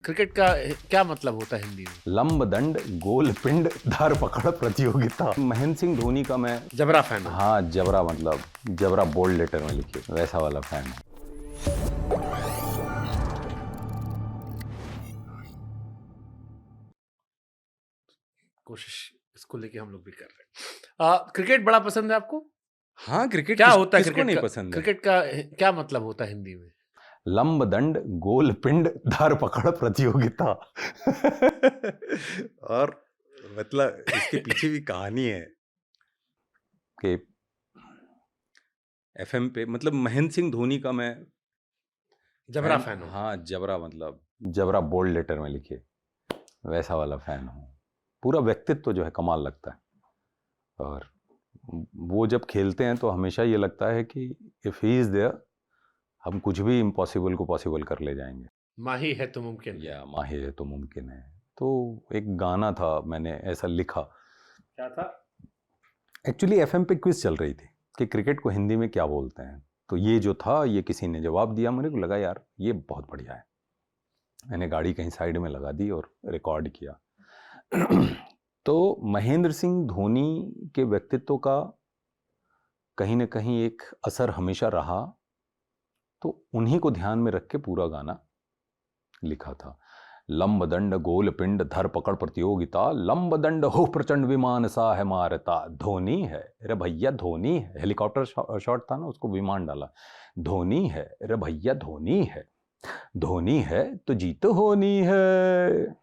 Cricket का क्या मतलब होता है हिंदी में? लंब दंड गोल पिंड धर पकड़ प्रतियोगिता। महेंद्र सिंह धोनी का मैं जबरा फैन हो? हाँ जबरा, मतलब जबरा बोल्ड लेटर में लिखिए वैसा वाला फैन है। कोशिश इसको लेके हम लोग भी कर रहे हैं। क्रिकेट बड़ा पसंद है आपको? हाँ, क्रिकेट क्या होता है किसको क्रिकेट नहीं का? पसंद है? क्रिकेट का क्या मतलब होता है हिंदी में? लंब दंड गोल पिंड धर पकड़ प्रतियोगिता। और मतलब इसके पीछे भी कहानी है कि एफएम पे, मतलब महेंद्र सिंह धोनी का मैं जबरा फैन हो? हाँ जबरा, मतलब जबरा बोल्ड लेटर में लिखिए वैसा वाला फैन हूँ। पूरा व्यक्तित्व जो है कमाल लगता है, और वो जब खेलते हैं तो हमेशा ये लगता है कि इफ ही इज देयर हम कुछ भी इम्पॉसिबल को पॉसिबल कर ले जाएंगे। माही है तो मुमकिन है। या माही है तो मुमकिन है। तो एक गाना था, मैंने ऐसा लिखा। क्या था? एक्चुअली एफएम पे क्विज चल रही थी कि क्रिकेट को हिंदी में क्या बोलते हैं, तो ये जो था ये किसी ने जवाब दिया, मेरे को लगा यार ये बहुत बढ़िया है। मैंने गाड़ी कहीं साइड में लगा दी और रिकॉर्ड किया। तो महेंद्र सिंह धोनी के व्यक्तित्व का कहीं ना कहीं एक असर हमेशा रहा, तो उन्हीं को ध्यान में रख के पूरा गाना लिखा था। लंब दंड गोल पिंड धर पकड़ प्रतियोगिता, लंब दंड हो प्रचंड विमान सा है मारता। धोनी है रे भैया धोनी है, हेलीकॉप्टर शॉट था ना, उसको विमान डाला। धोनी है रे भैया धोनी है, धोनी है तो जीत होनी है।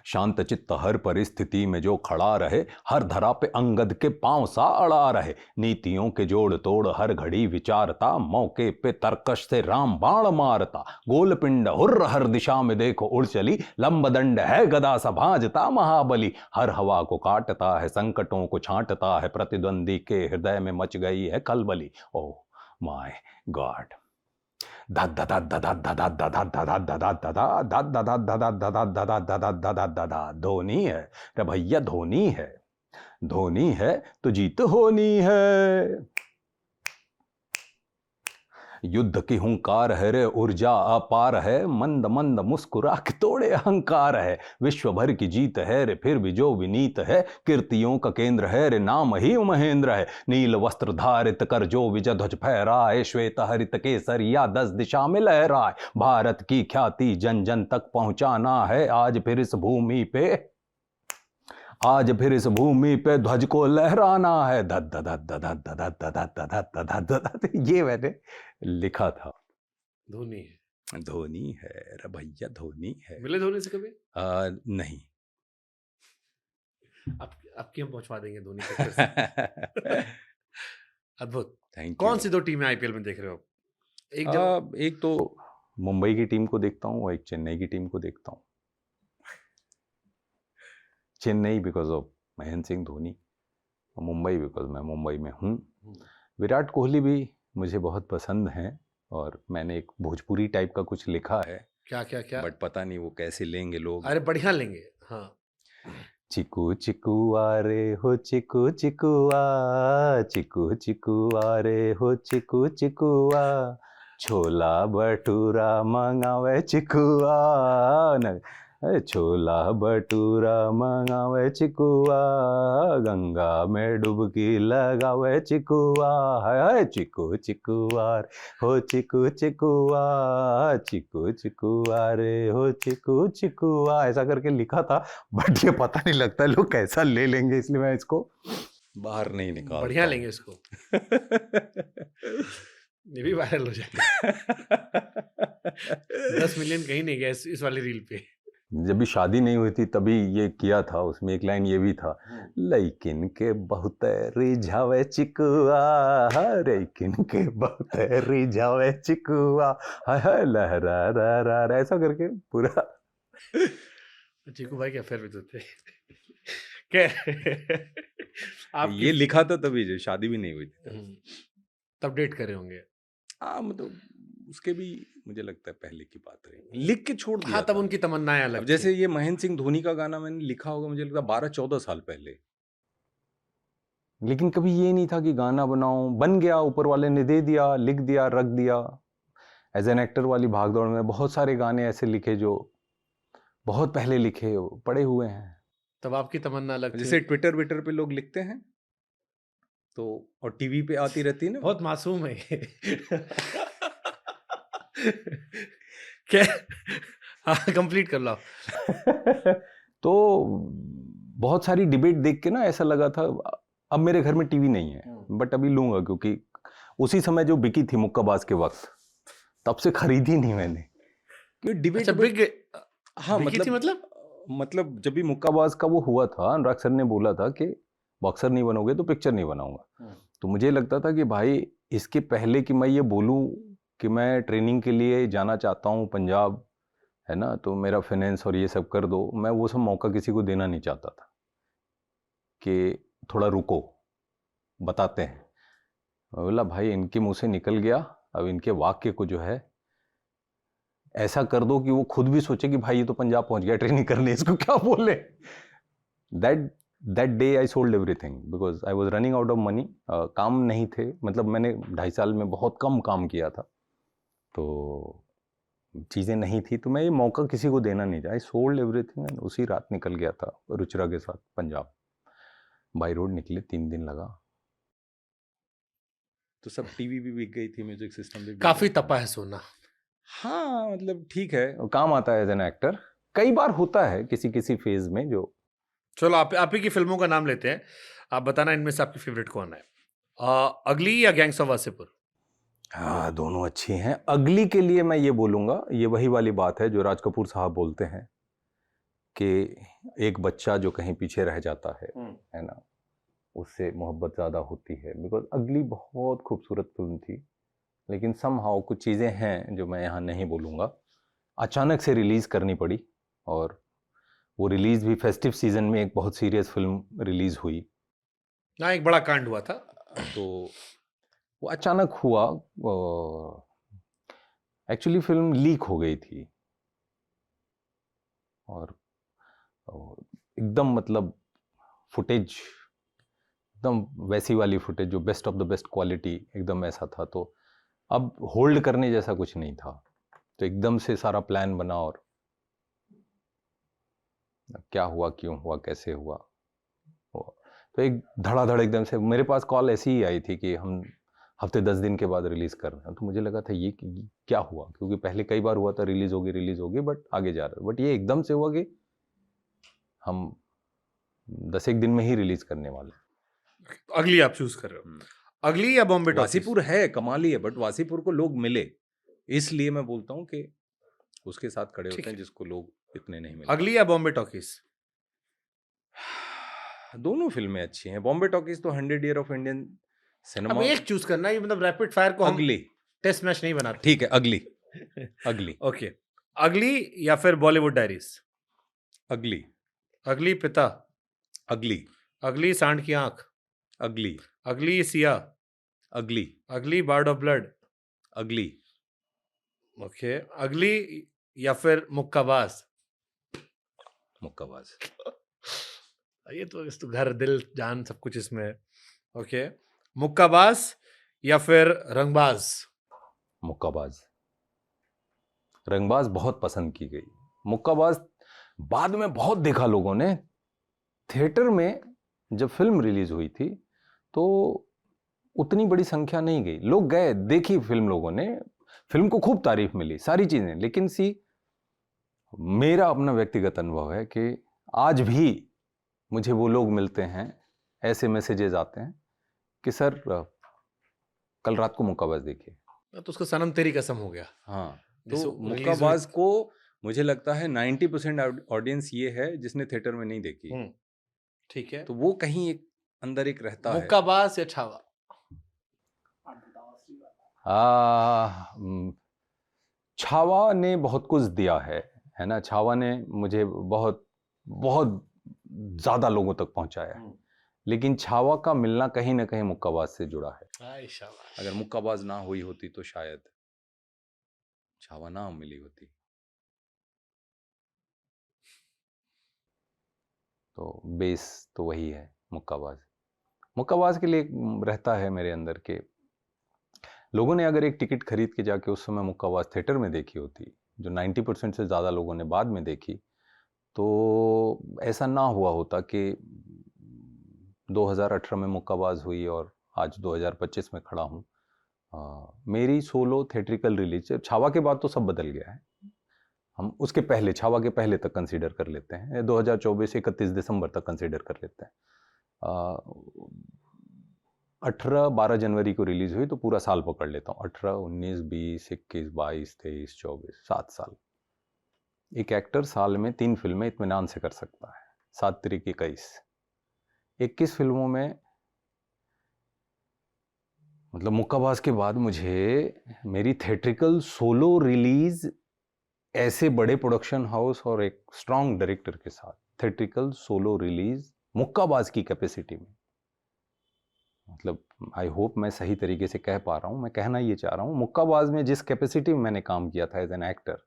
शांत चित्त हर परिस्थिति में जो खड़ा रहे, हर धरा पे अंगद के पांव सा अड़ा रहे। नीतियों के जोड़ तोड़ हर घड़ी विचारता, मौके पे तरकश से राम बाण मारता। गोल पिंड हुर्र हर दिशा में देखो उड़ चली, लंब दंड है गदा सा भाजता महाबली। हर हवा को काटता है, संकटों को छांटता है, प्रतिद्वंदी के हृदय में मच गई है खलबली। Oh my God. धोनी है रे भैया धोनी है, धोनी है तो जीत होनी है। युद्ध की हुंकार है रे ऊर्जा अपार है, मंद मंद मुस्कुरा के तोड़े अहंकार है। विश्व भर की जीत है रे फिर भी जो विनीत है, कीर्तियों का केंद्र है रे नाम ही महेंद्र है। नील वस्त्र धारित कर जो विजय ध्वज फहराए, श्वेत हरित केसरिया 10 दिशा में लहराए। भारत की ख्याति जन जन तक पहुंचाना है, आज फिर इस भूमि पे, आज फिर इस भूमि पे ध्वज को लहराना है। धद धद धद धद धद धद धद धद। ये मैंने लिखा था। धोनी है। धोनी है रे भैया धोनी है। मिले धोनी से कभी? नहीं। आपकी हम पहुंचवा देंगे धोनी तक। अद्भुत। थैंक कौन यू। सी दो टीमें आईपीएल में देख रहे हो आप? एक तो मुंबई की टीम को देखता हूँ और एक चेन्नई की टीम को देखता हूँ। Chennai because of Mahendra Singh Dhoni, Mumbai because मैं मुंबई में हूँ। विराट कोहली भी मुझे बहुत पसंद हैं, और मैंने एक भोजपुरी टाइप का कुछ लिखा है। क्या क्या क्या? बट पता नहीं वो कैसे लेंगे लोग। अरे बढ़िया लेंगे। हाँ। चिकू चिकू रे हो चिकू चिकुआ, चिकू चिकू रे हो चिकू चिकुआ, छोला भटूरा मंगावे चिकुआ न, छोला भटूरा मंगावे चिकुआ, गंगा में डुबकी लगावे चिकुआ। है चिकू चिकुआ हो चिकू चिकुआ, चिकू चिकुआ रे हो चिकू चिकुआ, ऐसा करके लिखा था। बट ये पता नहीं लगता लोग कैसा ले लेंगे, इसलिए मैं इसको बाहर नहीं निकालता। बढ़िया लेंगे इसको। ये भी वायरल हो जाएगा। 10 मिलियन कहीं नहीं गया इस वाली रील पे। जब भी शादी नहीं हुई थी तभी ये किया था। उसमें एक लाइन ये भी था, लेकिन के बहुत रिझावे चिकुआ, लेकिन के बहुत रिझावे चिकुआ, हाय हाय लहरा रा रा रा, ऐसा करके पूरा। चीकू भाई के अफेयर भी तो थे। क्या आप ये लिखा था तभी जो शादी भी नहीं हुई थी तब डेट करे होंगे। मतलब उसके भी मुझे लगता है पहले की बात रही, लिख के छोड़ दिया। हाँ, तब उनकी तमन्नाएं अलग अब जैसे ये महेंद्र सिंह धोनी का गाना मैंने लिखा होगा मुझे लगता है 12-14 साल पहले। लेकिन कभी ये नहीं था कि गाना बनाऊं, बन गया, ऊपर वाले ने दे दिया, लिख दिया, रख दिया। एज एन एक्टर वाली भागदौड़ में बहुत सारे गाने ऐसे लिखे जो बहुत पहले लिखे पड़े हुए हैं। तब आपकी तमन्ना अलग थी। जैसे ट्विटर विटर पे लोग लिखते हैं तो, और टीवी पे आती रहती है ना। बहुत मासूम है ये। क्या? हाँ, कंप्लीट कर लो। तो बहुत सारी डिबेट देख के ना ऐसा लगा था, अब मेरे घर में टीवी नहीं है बट अभी लूंगा, क्योंकि उसी समय जो बिकी थी मुक्काबाज के वक्त, तब से खरीदी नहीं मैंने। डिबेट अच्छा, बिग हाँ, बिकी थी मतलब जब भी मुक्काबाज का वो हुआ था, अनुराग सर ने बोला था कि बॉक्सर नहीं बनोगे तो पिक्चर नहीं बनाऊंगा। तो मुझे लगता था कि भाई इसके पहले कि मैं ये बोलूं कि मैं ट्रेनिंग के लिए जाना चाहता हूं पंजाब, है ना, तो मेरा फाइनेंस और ये सब कर दो, मैं वो सब मौका किसी को देना नहीं चाहता था कि थोड़ा रुको बताते हैं। मैं बोला भाई इनके मुंह से निकल गया, अब इनके वाक्य को जो है ऐसा कर दो कि वो खुद भी सोचे कि भाई ये तो पंजाब पहुंच गया ट्रेनिंग करने, इसको क्या बोले। That day I sold everything because I was running out of money. काम नहीं थे, मतलब मैंने 2.5 साल में बहुत कम काम किया था, तो चीज़ें नहीं थी, तो मैं ये मौका किसी को देना नहीं चाहा। आई सोल्ड एवरीथिंग एंड उसी रात निकल गया था रुचिरा के साथ पंजाब। बाई रोड निकले, 3 दिन लगा। तो सब टीवी भी बिक गई थी, म्यूजिक सिस्टम भी बिक काफी गया था। तपा है सोना। हाँ मतलब ठीक है, काम आता है एज एन एक्टर, कई बार होता है किसी किसी फेज में जो। चलो आप ही की फिल्मों का नाम लेते हैं, आप बताना इनमें से आपकी फेवरेट कौन है। अगली या गैंग्स ऑफ वासेपुर? हाँ, दोनों अच्छी हैं। अगली के लिए मैं ये बोलूँगा, ये वही वाली बात है जो राज कपूर साहब बोलते हैं कि एक बच्चा जो कहीं पीछे रह जाता है ना, उससे मोहब्बत ज़्यादा होती है। बिकॉज अगली बहुत खूबसूरत फिल्म थी, लेकिन समहाउ कुछ चीज़ें हैं जो मैं यहाँ नहीं बोलूँगा, अचानक से रिलीज़ करनी पड़ी, और वो रिलीज़ भी फेस्टिव सीज़न में एक बहुत सीरियस फिल्म रिलीज़ हुई। ना, एक बड़ा कांड हुआ था। तो वो अचानक हुआ, एक्चुअली फिल्म लीक हो गई थी, और एकदम मतलब फुटेज एकदम वैसी वाली फुटेज जो best of the best quality, एकदम ऐसा था। तो अब होल्ड करने जैसा कुछ नहीं था, तो एकदम से सारा प्लान बना, और क्या हुआ, क्यों हुआ, कैसे हुआ, तो एक धड़ाधड़ एकदम से मेरे पास कॉल ऐसी ही आई थी कि हम हफ्ते 10 दिन के बाद रिलीज़ कर रहे हैं। तो मुझे लगा था ये क्या हुआ, क्योंकि पहले कई बार हुआ था रिलीज़ होगी बट आगे जा रहा है, बट ये एकदम से हुआ कि हम 10 एक दिन में ही रिलीज़ करने वाले। अगली आप चूज कर रहे हो, अगली या बॉम्बे टॉकीज? वासीपुर है, कमाल ही है, बट वासीपुर को लोग मिले, इसलिए मैं बोलता हूँ कि उसके साथ खड़े ठीक होते हैं है। जिसको लोग इतने नहीं मिले। अगली या बॉम्बे टॉकीज? दोनों फिल्में अच्छी हैं। बॉम्बे टॉकीज तो 100 ईयर ऑफ इंडियन अब सिनेमा। एक चूज करना है, मतलब रैपिड फायर को हम अगली, टेस्ट मैच नहीं बनाते। ठीक है, अगली। अगली, ओके, अगली या फिर बॉलीवुड डायरीज? अगली, अगली पिता? अगली, अगली सांड की आंख? अगली, अगली सिया? अगली, अगली बार्ड ऑफ ब्लड? अगली, ओके, अगली या फिर मुक्काबाज? मुक्काबाज। ये तो इस तो घर दिल जान सब कुछ इसमें है। ओके, मुक्काबाज या फिर रंगबाज? मुक्काबाज। रंगबाज बहुत पसंद की गई, मुक्काबाज बाद में बहुत देखा लोगों ने। थिएटर में जब फिल्म रिलीज हुई थी तो उतनी बड़ी संख्या नहीं गई, लोग गए, देखी फिल्म, लोगों ने फिल्म को खूब तारीफ मिली, सारी चीजें, लेकिन मेरा अपना व्यक्तिगत अनुभव है कि आज भी मुझे वो लोग मिलते हैं, ऐसे मैसेजेस आते हैं कि सर कल रात को मुक्काबाज देखिए। तो उसका सनम तेरी कसम हो गया। हाँ, जैसे तो release मुक्काबाज हुई- को मुझे लगता है 90% ऑडियंस ये है जिसने थिएटर में नहीं देखी, ठीक है, तो वो कहीं एक अंदर एक रहता है। मुक्काबाज या छावा? छावा ने बहुत कुछ दिया है ना, छावा ने मुझे बहुत बहुत ज्यादा लोगों तक पहुंचाया है, लेकिन छावा का मिलना कहीं ना कहीं मुक्काबाज से जुड़ा है। आय शाबाश। अगर मुक्काबाज ना हुई होती तो शायद छावा ना मिली होती। तो बेस तो वही है मुक्काबाज। मुक्काबाज के लिए रहता है मेरे अंदर के लोगों ने अगर एक टिकट खरीद के जाके उस समय मुक्काबाज थिएटर में देखी होती, जो 90% से ज़्यादा लोगों ने बाद में देखी, तो ऐसा ना हुआ होता कि 2018 में मुक्काबाज हुई और आज 2025 में खड़ा हूँ। मेरी सोलो थिएट्रिकल रिलीज, छावा के बाद तो सब बदल गया है, हम उसके पहले, छावा के पहले तक कंसीडर कर लेते हैं, 2024 31 दिसंबर तक कंसीडर कर लेते हैं। 18-12 जनवरी को रिलीज हुई तो पूरा साल पकड़ लेता हूँ, 18, 19, 20, 21, 22, 23, 24, 7 साल। एक एक्टर साल में 3 फिल्में इत्मीनान से कर सकता है, 7 तिरिक 21 फिल्मों में। मतलब मुक्काबाज के बाद मुझे मेरी थिएट्रिकल सोलो रिलीज ऐसे बड़े प्रोडक्शन हाउस और एक स्ट्रॉन्ग डायरेक्टर के साथ थिएट्रिकल सोलो रिलीज मुक्काबाज की कैपेसिटी में, मतलब आई होप मैं सही तरीके से कह पा रहा हूँ, मैं कहना ये चाह रहा हूँ, मुक्काबाज में जिस कैपेसिटी में मैंने काम किया था एज एन एक्टर,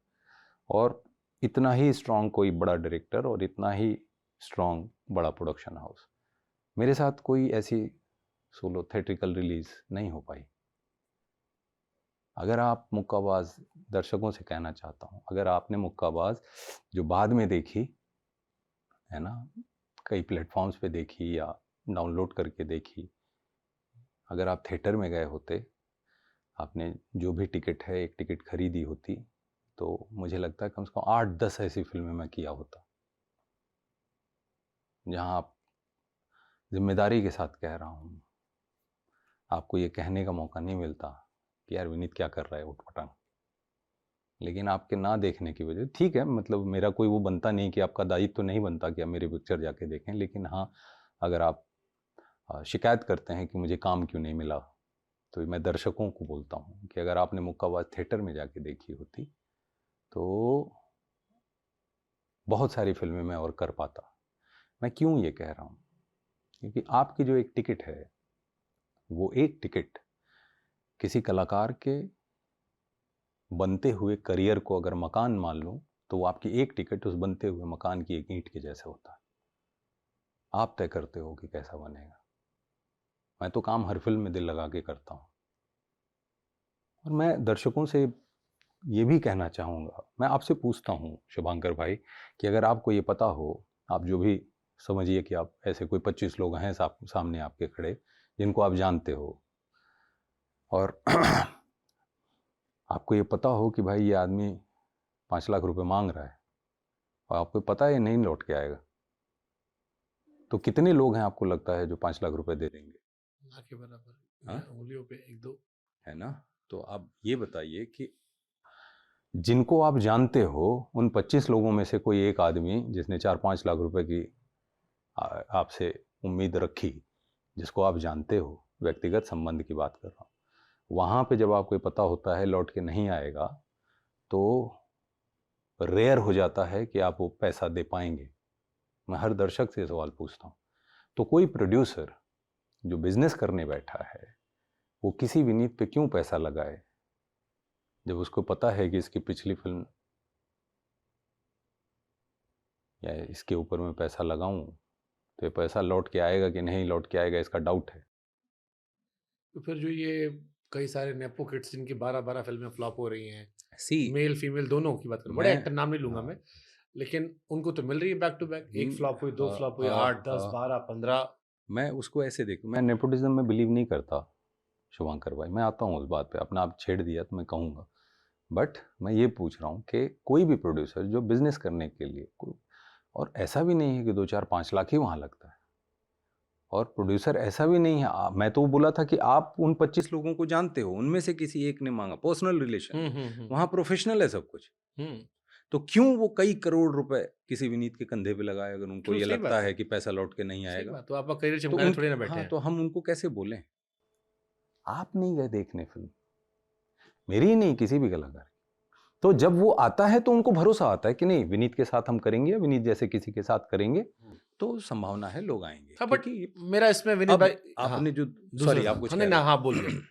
और इतना ही स्ट्रॉन्ग कोई बड़ा डायरेक्टर और इतना ही स्ट्रॉन्ग बड़ा प्रोडक्शन हाउस, मेरे साथ कोई ऐसी सोलो थिएट्रिकल रिलीज नहीं हो पाई। अगर आप मुक्काबाज, दर्शकों से कहना चाहता हूँ, अगर आपने मुक्काबाज जो बाद में देखी है ना, कई प्लेटफॉर्म्स पे देखी या डाउनलोड करके देखी, अगर आप थिएटर में गए होते, आपने जो भी टिकट है एक टिकट खरीदी होती, तो मुझे लगता है कम से कम 8-10 ऐसी फिल्में मैं किया होता, जहाँ आप, जिम्मेदारी के साथ कह रहा हूँ, आपको ये कहने का मौका नहीं मिलता कि यार विनीत क्या कर रहा है उठपटांग, लेकिन आपके ना देखने की वजह, ठीक है, मतलब मेरा कोई वो बनता नहीं कि आपका दायित्व तो नहीं बनता कि आप मेरी पिक्चर जाके देखें, लेकिन हाँ, अगर आप शिकायत करते हैं कि मुझे काम क्यों नहीं मिला, तो मैं दर्शकों को बोलता हूँ कि अगर आपने मुक्काबाज थिएटर में जाके देखी होती तो बहुत सारी फिल्में मैं और कर पाता। मैं क्यों ये कह रहा हूँ, क्योंकि आपकी जो एक टिकट है, वो एक टिकट किसी कलाकार के बनते हुए करियर को अगर मकान मान लूँ, तो वो आपकी एक टिकट उस बनते हुए मकान की एक ईंट के जैसे होता है। आप तय करते हो कि कैसा बनेगा। मैं तो काम हर फिल्म में दिल लगा के करता हूँ, और मैं दर्शकों से ये भी कहना चाहूँगा, मैं आपसे पूछता हूँ शुभांकर भाई, कि अगर आपको ये पता हो, आप जो भी समझिए कि आप ऐसे कोई 25 लोग हैं सामने आपके खड़े, जिनको आप जानते हो, और आपको ये पता हो कि भाई ये आदमी 5 लाख रुपए मांग रहा है, और आपको पता है ये नहीं लौट के आएगा, तो कितने लोग हैं आपको लगता है जो 5 लाख रुपए दे देंगे? ना के बराबर, हाँ? उंगलियों पे 1-2 है ना? तो आप ये बताइए कि जिनको आप जानते हो, उन 25 लोगों में से कोई एक आदमी जिसने 4-5 लाख रुपए की आपसे उम्मीद रखी, जिसको आप जानते हो, व्यक्तिगत संबंध की बात कर रहा हूँ, वहाँ पे जब आपको पता होता है लौट के नहीं आएगा, तो रेयर हो जाता है कि आप वो पैसा दे पाएंगे। मैं हर दर्शक से सवाल पूछता हूँ। तो कोई प्रोड्यूसर जो बिजनेस करने बैठा है, वो किसी विनीत पे क्यों पैसा लगाए, जब उसको पता है कि इसकी पिछली फिल्म या इसके ऊपर मैं पैसा लगाऊं तो ये पैसा लौट के आएगा कि नहीं लौट के आएगा, इसका डाउट है। तो फिर जो ये कई सारे नेपो किड्स जिनकी 12-12 फिल्में फ्लॉप हो रही हैं, सी मेल फीमेल दोनों की बात करूँ, बड़े मैं एक्टर नाम नहीं लूंगा मैं, लेकिन उनको तो मिल रही है बैक टू बैक, एक फ्लॉप हुई, 2 फ्लॉप हुई, 8, 10, 12, 15। मैं उसको ऐसे देखूं, मैं नेपोटिज्म में बिलीव नहीं करता शुभांकर भाई, मैं आता हूँ उस बात पे, अपना आप छेड़ दिया तो मैं कहूँगा, बट मैं ये पूछ रहा हूँ कि कोई भी प्रोड्यूसर जो बिजनेस करने के लिए और ऐसा भी नहीं है कि 2-4-5 लाख ही वहाँ लगता है, और प्रोड्यूसर ऐसा भी नहीं है, मैं तो बोला था कि आप उन 25 लोगों को जानते हो, उनमें से किसी एक ने मांगा, पर्सनल रिलेशन, वहाँ प्रोफेशनल है सब कुछ, तो क्यों वो कई करोड़ रुपए किसी विनीत के कंधे पे लगाए, अगर उनको ये लगता है कि पैसा लौट के नहीं आएगा, तो आपका करियर तो चमकाने थोड़ी ना बैठे हाँ, हैं। तो हम उनको कैसे बोलें? आप नहीं गए देखने फिल्म, मेरी ही नहीं, किसी भी कलाकार की, तो जब वो आता है तो उनको भरोसा आता है कि नहीं विनीत के साथ हम करेंगे, विनीत जैसे किसी के साथ करेंगे तो संभावना है लोग आएंगे। हाँ, बट क्योंकि मेरा इसमें विनीत भाई, आपने जो दूसरा सॉरी था। आप कुछ हाँ, कह नहीं रहे ना, थे। हाँ बोलिए।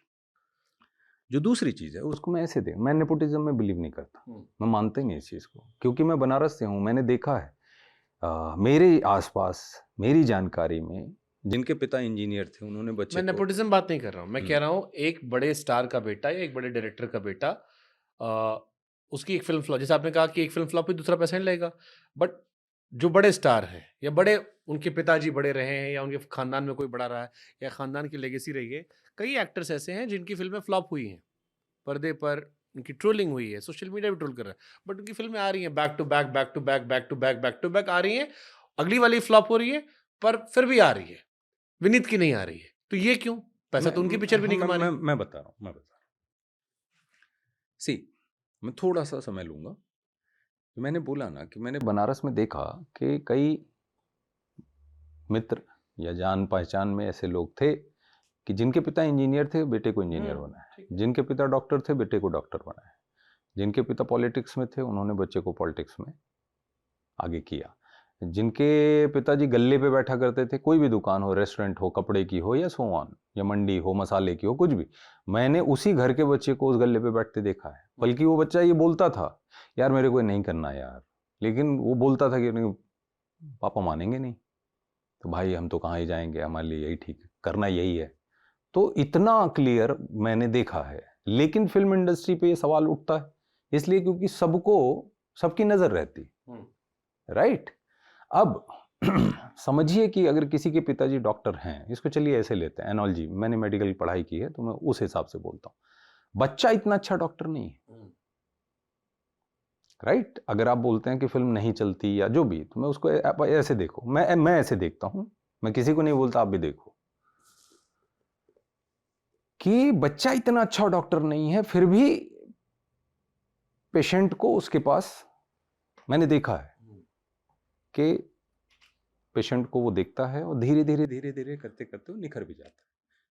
जो दूसरी चीज़ है उसको मैं ऐसे दे, मैं नेपोटिज्म में बिलीव नहीं करता, मैं मानता ही नहीं इस चीज़ को, क्योंकि मैं बनारस से हूँ, मैंने देखा है मेरे आसपास मेरी जानकारी में जिनके पिता इंजीनियर थे उन्होंने बच्चे मैं को नेपोटिज्म बात नहीं कर रहा हूँ, मैं कह हम्म, रहा हूँ एक बड़े स्टार का बेटा या एक बड़े डायरेक्टर का बेटा, उसकी एक फिल्म फ्लॉप, जैसे आपने कहा कि एक फिल्म फ्लॉप हुई दूसरा पैसा नहीं लेगा, बट जो बड़े स्टार हैं या बड़े उनके पिताजी बड़े रहे हैं या उनके खानदान में कोई बड़ा रहा है या खानदान की लेगेसी रही है, कई एक्टर्स ऐसे हैं जिनकी फिल्में फ्लॉप हुई हैं, पर्दे पर उनकी ट्रोलिंग हुई है, सोशल मीडिया भी ट्रोल कर रहा है, बट उनकी फिल्में आ रही हैं back to back back to back back to back back to back आ रही हैं, अगली वाली फ्लॉप हो रही है पर फिर भी आ रही है, विनीत की नहीं आ रही है, तो ये क्यों? पैसा तो उनकी पिक्चर भी नहीं कमा रही। मैं बता रहा हूँ सी, मैं थोड़ा सा समय लूंगा। मैंने बोला ना कि मैंने बनारस में देखा कि कई मित्र या जान पहचान में ऐसे लोग थे कि जिनके पिता इंजीनियर थे, बेटे को इंजीनियर बनाया, जिनके पिता डॉक्टर थे, बेटे को डॉक्टर बनाया, जिनके पिता पॉलिटिक्स में थे, उन्होंने बच्चे को पॉलिटिक्स में आगे किया, जिनके पिताजी गल्ले पे बैठा करते थे, कोई भी दुकान हो, रेस्टोरेंट हो, कपड़े की हो या सो ऑन, या मंडी हो, मसाले की हो, कुछ भी, मैंने उसी घर के बच्चे को उस गल्ले पे बैठते देखा है। बल्कि वो बच्चा ये बोलता था, यार मेरे को नहीं करना यार, लेकिन वो बोलता था कि नहीं पापा मानेंगे नहीं, तो भाई हम तो कहाँ ही जाएंगे, हमारे लिए यही ठीक है, करना यही है। तो इतना क्लियर मैंने देखा है। लेकिन फिल्म इंडस्ट्री पे ये सवाल उठता है इसलिए क्योंकि सबको सबकी नजर रहती, राइट। अब समझिए कि अगर किसी के पिताजी डॉक्टर हैं, इसको चलिए ऐसे लेते हैं एनोलॉजी, मैंने मेडिकल पढ़ाई की है तो मैं उस हिसाब से बोलता हूं, बच्चा इतना अच्छा डॉक्टर नहीं है, राइट। अगर आप बोलते हैं कि फिल्म नहीं चलती या जो भी, तो मैं उसको आप ऐसे देखो, मैं ऐसे देखता हूं, मैं किसी को नहीं बोलता, आप भी देखो कि बच्चा इतना अच्छा डॉक्टर नहीं है, फिर भी पेशेंट को उसके पास, मैंने देखा है कि पेशेंट को वो देखता है और धीरे धीरे धीरे धीरे करते करते वो निखर भी जाता है।